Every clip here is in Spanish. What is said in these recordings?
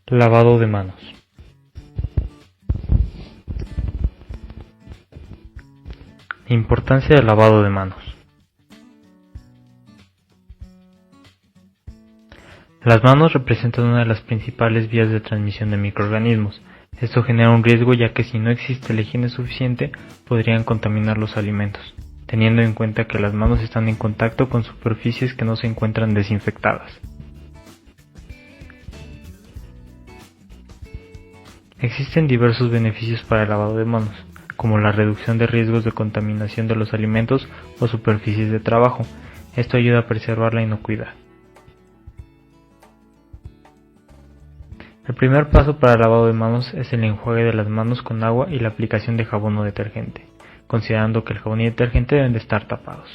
Lavado de manos. Importancia del lavado de manos. Las manos representan una de las principales vías de transmisión de microorganismos. Esto genera un riesgo ya que si no existe la higiene suficiente podrían contaminar los alimentos, teniendo en cuenta que las manos están en contacto con superficies que no se encuentran desinfectadas. Existen diversos beneficios para el lavado de manos, como la reducción de riesgos de contaminación de los alimentos o superficies de trabajo. Esto ayuda a preservar la inocuidad. El primer paso para el lavado de manos es el enjuague de las manos con agua y la aplicación de jabón o detergente, considerando que el jabón y detergente deben de estar tapados.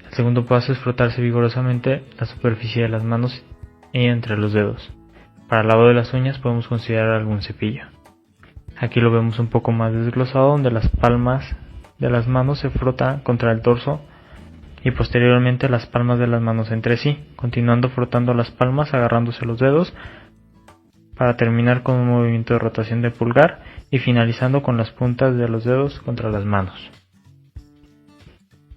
El segundo paso es frotarse vigorosamente la superficie de las manos y entre los dedos. Para el lavado de las uñas podemos considerar algún cepillo. Aquí lo vemos un poco más desglosado, donde las palmas de las manos se frotan contra el torso y posteriormente las palmas de las manos entre sí, continuando frotando las palmas agarrándose los dedos para terminar con un movimiento de rotación de pulgar y finalizando con las puntas de los dedos contra las manos.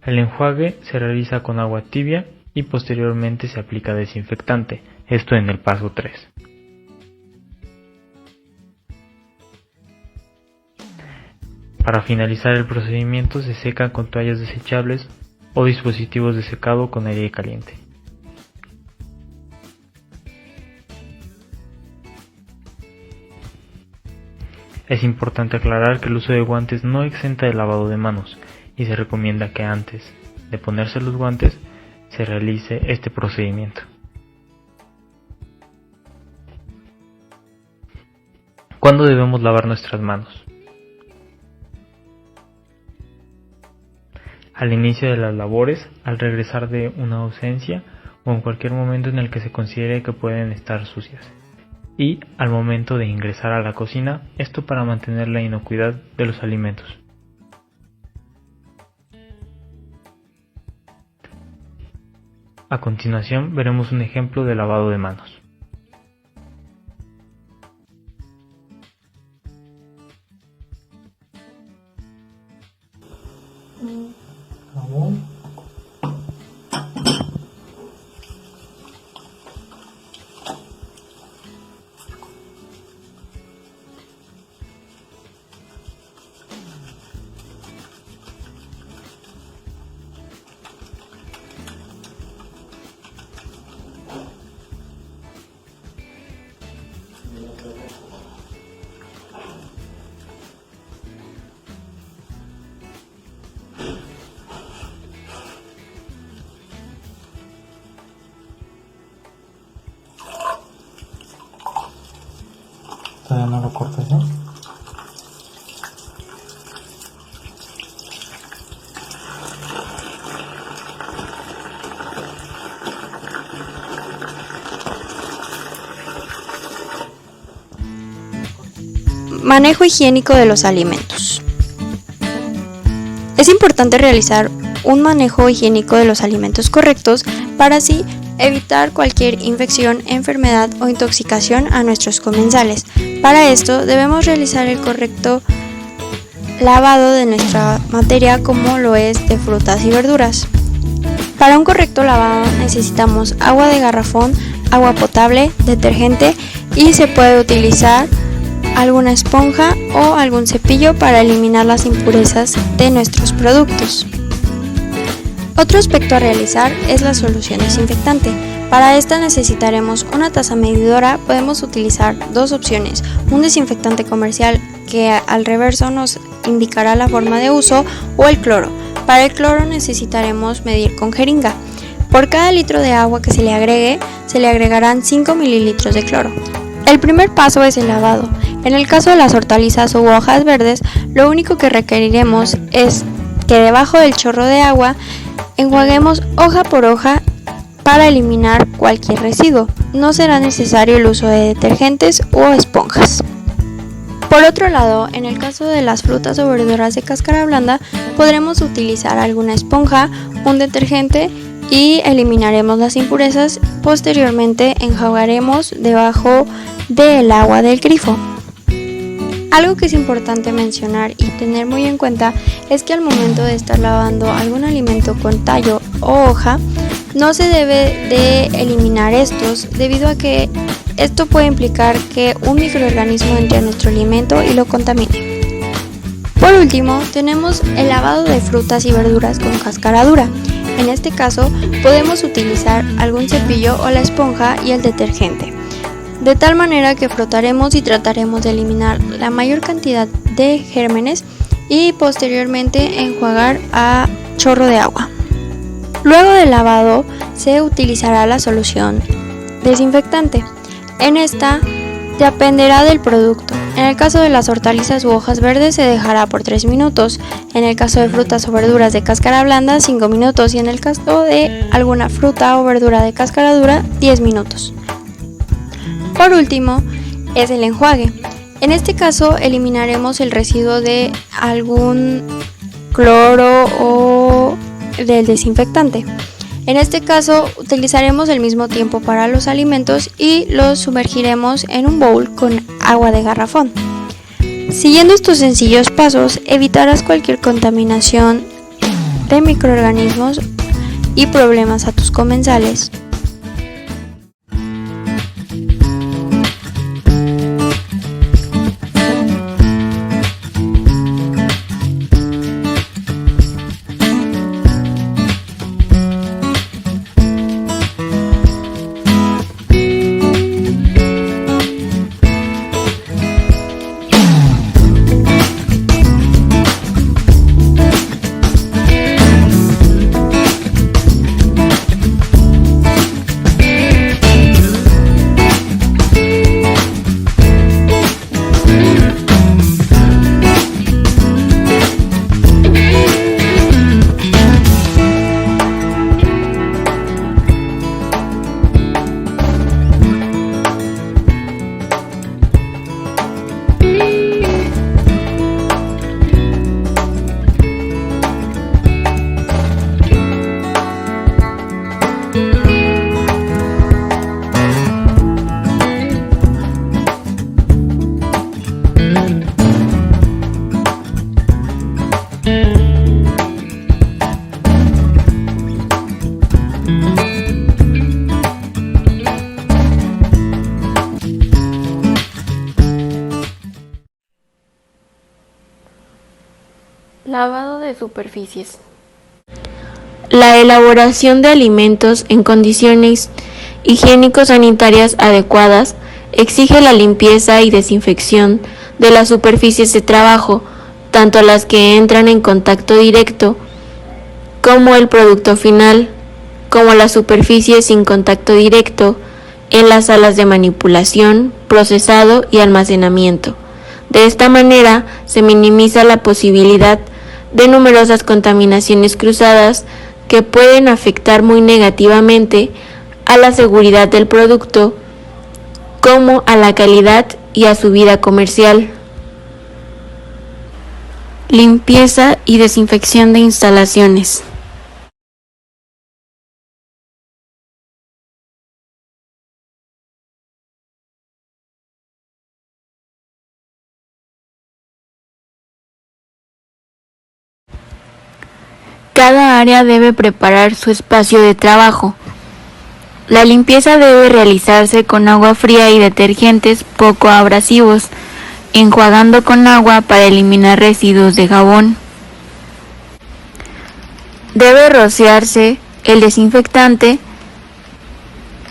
El enjuague se realiza con agua tibia y posteriormente se aplica desinfectante, esto en el paso 3. Para finalizar el procedimiento se seca con toallas desechables o dispositivos de secado con aire caliente. Es importante aclarar que el uso de guantes no exenta el lavado de manos y se recomienda que antes de ponerse los guantes se realice este procedimiento. ¿Cuándo debemos lavar nuestras manos? Al inicio de las labores, al regresar de una ausencia o en cualquier momento en el que se considere que pueden estar sucias. Y al momento de ingresar a la cocina, esto para mantener la inocuidad de los alimentos. A continuación veremos un ejemplo de lavado de manos. Todavía no lo cortas, ¿no? Manejo higiénico de los alimentos. Es importante realizar un manejo higiénico de los alimentos correctos para así evitar cualquier infección, enfermedad o intoxicación a nuestros comensales. Para esto debemos realizar el correcto lavado de nuestra materia, como lo es de frutas y verduras. Para un correcto lavado necesitamos agua de garrafón, agua potable, detergente y se puede utilizar alguna esponja o algún cepillo para eliminar las impurezas de nuestros productos. Otro aspecto a realizar es la solución desinfectante. Para esta necesitaremos una taza medidora. Podemos utilizar dos opciones: un desinfectante comercial que al reverso nos indicará la forma de uso, o el cloro. Para el cloro necesitaremos medir con jeringa. Por cada litro de agua que se le agregarán 5 mililitros de cloro. El primer paso es el lavado. En el caso de las hortalizas u hojas verdes, lo único que requeriremos es que debajo del chorro de agua enjuaguemos hoja por hoja para eliminar cualquier residuo. No será necesario el uso de detergentes o esponjas. Por otro lado, en el caso de las frutas o verduras de cáscara blanda, podremos utilizar alguna esponja, un detergente y eliminaremos las impurezas. Posteriormente enjuagaremos debajo del agua del grifo. Algo que es importante mencionar y tener muy en cuenta es que al momento de estar lavando algún alimento con tallo o hoja, no se debe de eliminar estos, debido a que esto puede implicar que un microorganismo entre a nuestro alimento y lo contamine. Por último, tenemos el lavado de frutas y verduras con cáscara dura. En este caso, podemos utilizar algún cepillo o la esponja y el detergente, de tal manera que frotaremos y trataremos de eliminar la mayor cantidad de gérmenes y posteriormente enjuagar a chorro de agua. Luego del lavado se utilizará la solución desinfectante. En esta dependerá del producto. En el caso de las hortalizas u hojas verdes se dejará por 3 minutos, en el caso de frutas o verduras de cáscara blanda 5 minutos y en el caso de alguna fruta o verdura de cáscara dura 10 minutos. Por último es el enjuague. En este caso eliminaremos el residuo de algún cloro o del desinfectante. En este caso utilizaremos el mismo tiempo para los alimentos y los sumergiremos en un bowl con agua de garrafón. Siguiendo estos sencillos pasos evitarás cualquier contaminación de microorganismos y problemas a tus comensales. Lavado de superficies. La elaboración de alimentos en condiciones higiénico-sanitarias adecuadas exige la limpieza y desinfección de las superficies de trabajo, tanto las que entran en contacto directo como el producto final, como las superficies sin contacto directo en las salas de manipulación, procesado y almacenamiento. De esta manera se minimiza la posibilidad de numerosas contaminaciones cruzadas que pueden afectar muy negativamente a la seguridad del producto, como a la calidad y a su vida comercial. Limpieza y desinfección de instalaciones. Cada área debe preparar su espacio de trabajo. La limpieza debe realizarse con agua fría y detergentes poco abrasivos, enjuagando con agua para eliminar residuos de jabón. Debe rociarse el desinfectante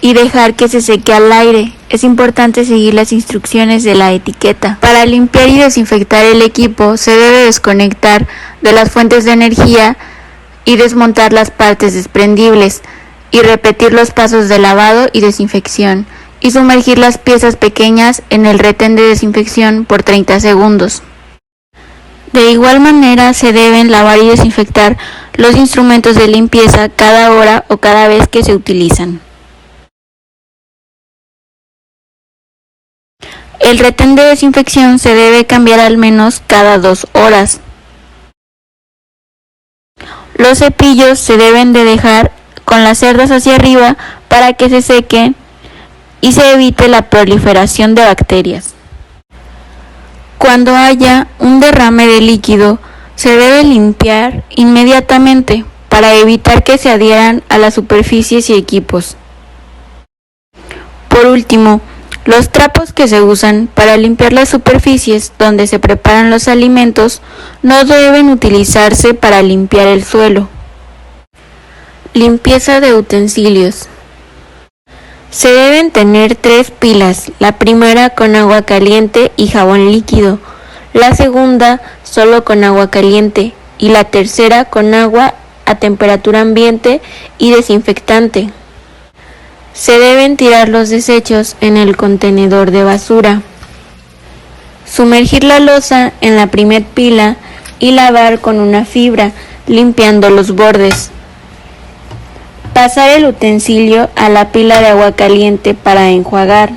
y dejar que se seque al aire. Es importante seguir las instrucciones de la etiqueta. Para limpiar y desinfectar el equipo se debe desconectar de las fuentes de energía y desmontar las partes desprendibles, y repetir los pasos de lavado y desinfección, y sumergir las piezas pequeñas en el retén de desinfección por 30 segundos. De igual manera se deben lavar y desinfectar los instrumentos de limpieza cada hora o cada vez que se utilizan. El retén de desinfección se debe cambiar al menos cada 2 horas. Los cepillos se deben de dejar con las cerdas hacia arriba para que se sequen y se evite la proliferación de bacterias. Cuando haya un derrame de líquido, se debe limpiar inmediatamente para evitar que se adhieran a las superficies y equipos. Por último, los trapos que se usan para limpiar las superficies donde se preparan los alimentos no deben utilizarse para limpiar el suelo. Limpieza de utensilios. Se deben tener 3 pilas, la primera con agua caliente y jabón líquido, la segunda solo con agua caliente y la tercera con agua a temperatura ambiente y desinfectante. Se deben tirar los desechos en el contenedor de basura. Sumergir la loza en la primer pila y lavar con una fibra, limpiando los bordes. Pasar el utensilio a la pila de agua caliente para enjuagar.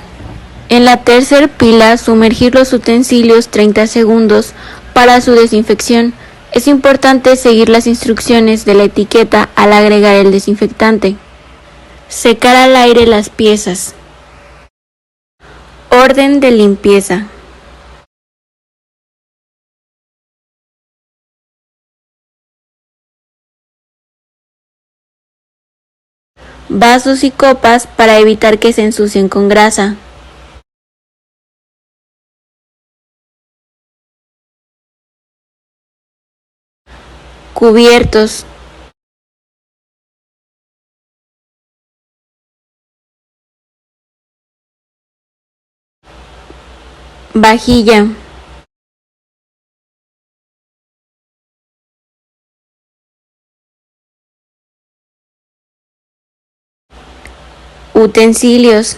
En la tercera pila, sumergir los utensilios 30 segundos para su desinfección. Es importante seguir las instrucciones de la etiqueta al agregar el desinfectante. Secar al aire las piezas. Orden de limpieza. Vasos y copas para evitar que se ensucien con grasa. Cubiertos. Vajilla. Utensilios.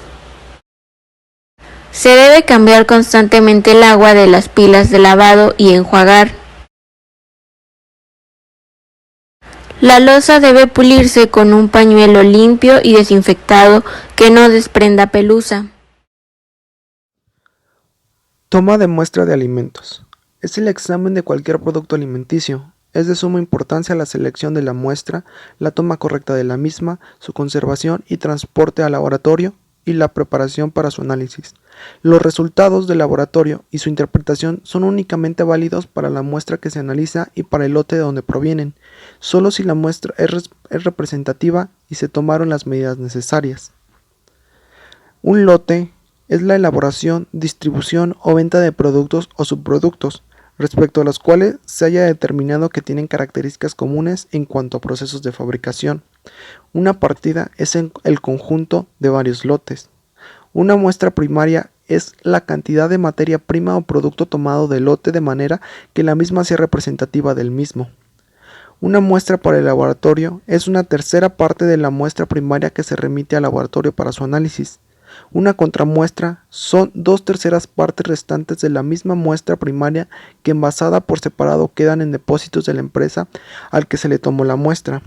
Se debe cambiar constantemente el agua de las pilas de lavado y enjuagar. La loza debe pulirse con un pañuelo limpio y desinfectado que no desprenda pelusa. Toma de muestra de alimentos. Es el examen de cualquier producto alimenticio. Es de suma importancia la selección de la muestra, la toma correcta de la misma, su conservación y transporte al laboratorio y la preparación para su análisis. Los resultados del laboratorio y su interpretación son únicamente válidos para la muestra que se analiza y para el lote de donde provienen, solo si la muestra es representativa y se tomaron las medidas necesarias. Un lote es la elaboración, distribución o venta de productos o subproductos, respecto a los cuales se haya determinado que tienen características comunes en cuanto a procesos de fabricación. Una partida es el conjunto de varios lotes. Una muestra primaria es la cantidad de materia prima o producto tomado del lote de manera que la misma sea representativa del mismo. Una muestra para el laboratorio es una tercera parte de la muestra primaria que se remite al laboratorio para su análisis. Una contramuestra son 2/3 partes restantes de la misma muestra primaria que envasada por separado quedan en depósitos de la empresa al que se le tomó la muestra.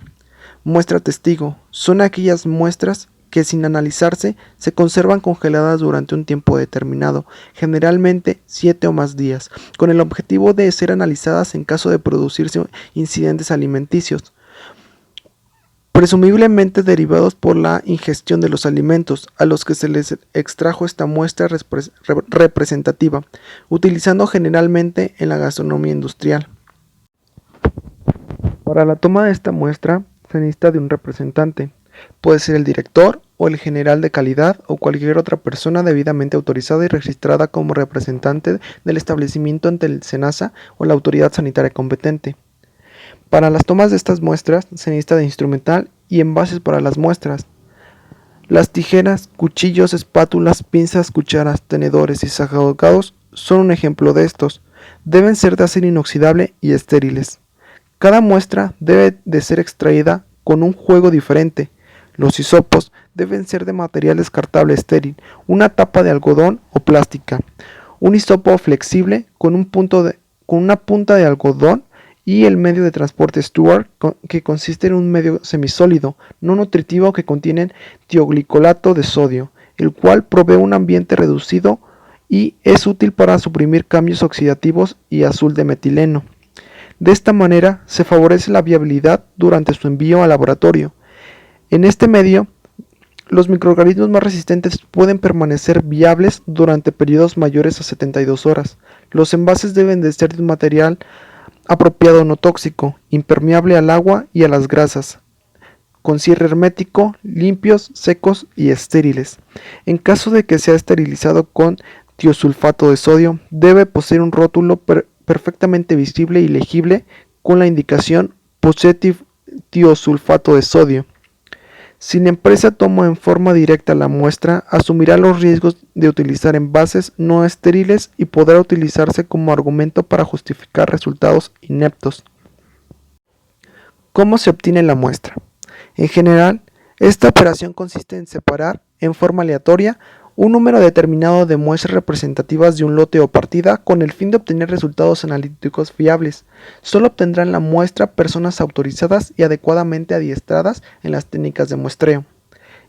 Muestra testigo son aquellas muestras que sin analizarse se conservan congeladas durante un tiempo determinado, generalmente 7 o más días, con el objetivo de ser analizadas en caso de producirse incidentes alimenticios, presumiblemente derivados por la ingestión de los alimentos a los que se les extrajo esta muestra representativa, utilizando generalmente en la gastronomía industrial. Para la toma de esta muestra se necesita de un representante, puede ser el director o el general de calidad o cualquier otra persona debidamente autorizada y registrada como representante del establecimiento ante el SENASA o la autoridad sanitaria competente. Para las tomas de estas muestras se necesita de instrumental y envases para las muestras. Las tijeras, cuchillos, espátulas, pinzas, cucharas, tenedores y sacabocados son un ejemplo de estos. Deben ser de acero inoxidable y estériles. Cada muestra debe de ser extraída con un juego diferente. Los hisopos deben ser de material descartable estéril, una tapa de algodón o plástica, un hisopo flexible con una punta de algodón y el medio de transporte Stuart, que consiste en un medio semisólido, no nutritivo que contiene tioglicolato de sodio, el cual provee un ambiente reducido y es útil para suprimir cambios oxidativos y azul de metileno. De esta manera se favorece la viabilidad durante su envío al laboratorio. En este medio, los microorganismos más resistentes pueden permanecer viables durante periodos mayores a 72 horas. Los envases deben de ser de un material apropiado no tóxico, impermeable al agua y a las grasas, con cierre hermético, limpios, secos y estériles. En caso de que sea esterilizado con tiosulfato de sodio, debe poseer un rótulo perfectamente visible y legible con la indicación Positive tiosulfato de sodio. Si la empresa toma en forma directa la muestra, asumirá los riesgos de utilizar envases no estériles y podrá utilizarse como argumento para justificar resultados ineptos. ¿Cómo se obtiene la muestra? En general, esta operación consiste en separar, en forma aleatoria, un número determinado de muestras representativas de un lote o partida con el fin de obtener resultados analíticos fiables. Solo obtendrán la muestra personas autorizadas y adecuadamente adiestradas en las técnicas de muestreo.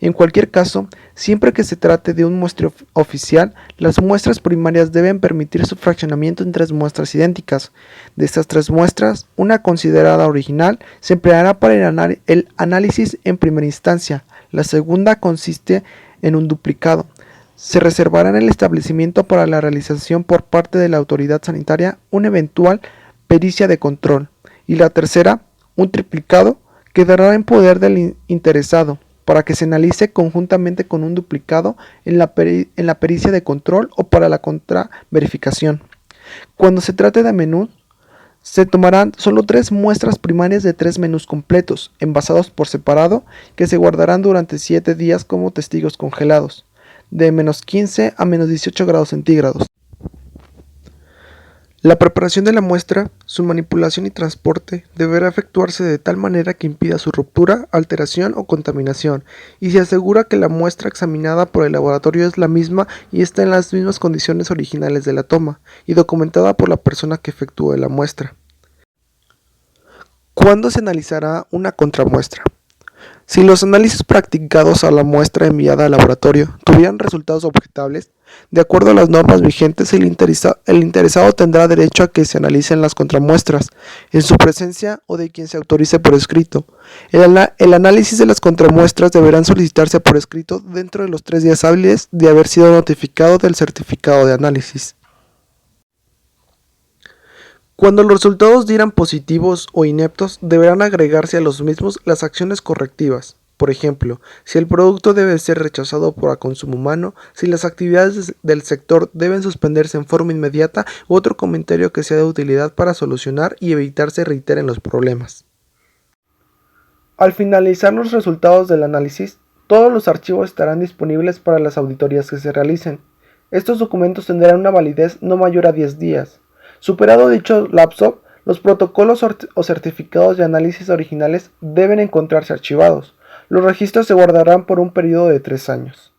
En cualquier caso, siempre que se trate de un muestreo oficial, las muestras primarias deben permitir su fraccionamiento en 3 muestras idénticas. De estas 3 muestras, una considerada original se empleará para el análisis en primera instancia. La segunda consiste en un duplicado. Se reservará en el establecimiento para la realización por parte de la autoridad sanitaria una eventual pericia de control. Y la tercera, un triplicado, quedará en poder del interesado para que se analice conjuntamente con un duplicado en la pericia de control o para la contraverificación. Cuando se trate de menús, se tomarán solo 3 muestras primarias de 3 menús completos, envasados por separado, que se guardarán durante 7 días como testigos congelados, de menos 15 a menos 18 grados centígrados. La preparación de la muestra, su manipulación y transporte deberá efectuarse de tal manera que impida su ruptura, alteración o contaminación, y se asegura que la muestra examinada por el laboratorio es la misma y está en las mismas condiciones originales de la toma, y documentada por la persona que efectúe la muestra. ¿Cuándo se analizará una contramuestra? Si los análisis practicados a la muestra enviada al laboratorio tuvieran resultados objetables, de acuerdo a las normas vigentes, el interesado tendrá derecho a que se analicen las contramuestras, en su presencia o de quien se autorice por escrito. El análisis de las contramuestras deberán solicitarse por escrito dentro de los 3 días hábiles de haber sido notificado del certificado de análisis. Cuando los resultados dieran positivos o ineptos, deberán agregarse a los mismos las acciones correctivas. Por ejemplo, si el producto debe ser rechazado para consumo humano, si las actividades del sector deben suspenderse en forma inmediata u otro comentario que sea de utilidad para solucionar y evitar se reiteren los problemas. Al finalizar los resultados del análisis, todos los archivos estarán disponibles para las auditorías que se realicen. Estos documentos tendrán una validez no mayor a 10 días. Superado dicho lapso, los protocolos o certificados de análisis originales deben encontrarse archivados. Los registros se guardarán por un periodo de 3 años.